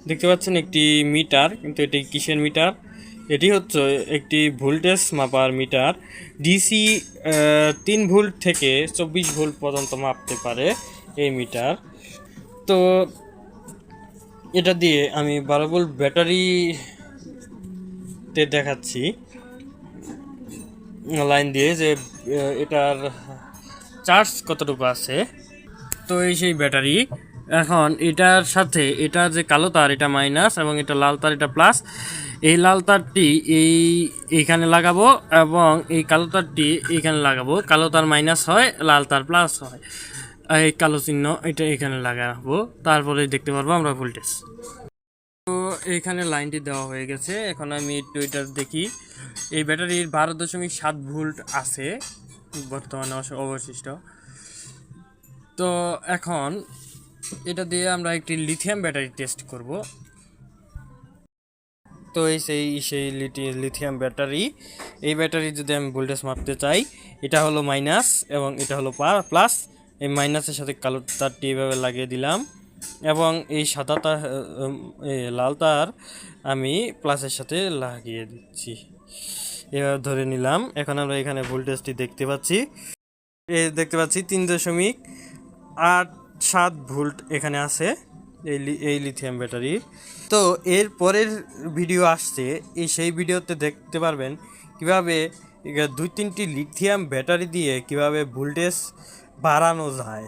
দেখতে পাচ্ছেন একটি মিটার, কিন্তু এটি কিসের মিটার? এটি হচ্ছে একটি ভোল্টেজ মাপার মিটার। ডিসি 3 ভোল্ট থেকে 24 ভোল্ট পর্যন্ত মাপতে পারে এই মিটার। তো এটা দিয়ে আমি 12 ভোল্ট ব্যাটারিতে দেখাচ্ছি লাইন দিয়ে যে এটার চার্জ কতটুকু আছে। তো এই সেই ব্যাটারি। এখন এটার সাথে এটা যে কালো তার এটা মাইনাস এবং এটা লাল তার এটা প্লাস। এই লাল তারটি এইখানে লাগাবো এবং এই কালো তারটি এইখানে লাগাবো। কালো তার মাইনাস হয়, লাল তার প্লাস হয়। এই কালো চিহ্ন এটা এখানে লাগাবো, তারপরে দেখতে পারবো আমরা ভোল্টেজ। তো এইখানে লাইনটি দেওয়া হয়ে গেছে। এখন আমি একটু এটা দেখি। এই ব্যাটারির 12.7 ভোল্ট আছে বর্তমানে অবশিষ্ট। তো এখন এটা দিয়ে আমরা একটি লিথিয়াম ব্যাটারি টেস্ট করব। তো এই সেই লিথিয়াম ব্যাটারি। এই ব্যাটারি যদি আমি ভোল্টেজ মাপতে চাই, এটা হলো মাইনাস এবং এটা হলো প্লাস। এই মাইনাসের সাথে কালো তারটি এভাবে লাগিয়ে দিলাম এবং এই সাদা তার লাল তার আমি প্লাসের সাথে লাগিয়ে দিচ্ছি। এভাবে ধরে নিলাম। এখন আমরা এখানে ভোল্টেজটি দেখতে পাচ্ছি। দেখতে পাচ্ছি 3.87 ভোল্ট এখানে আছে এই লিথিয়াম ব্যাটারি। তো এর পরের ভিডিও আসছে, সেই ভিডিওতে দেখতে পারবেন কিভাবে 2-3টি লিথিয়াম ব্যাটারি দিয়ে কিভাবে ভোল্টেজ বাড়ানো যায়।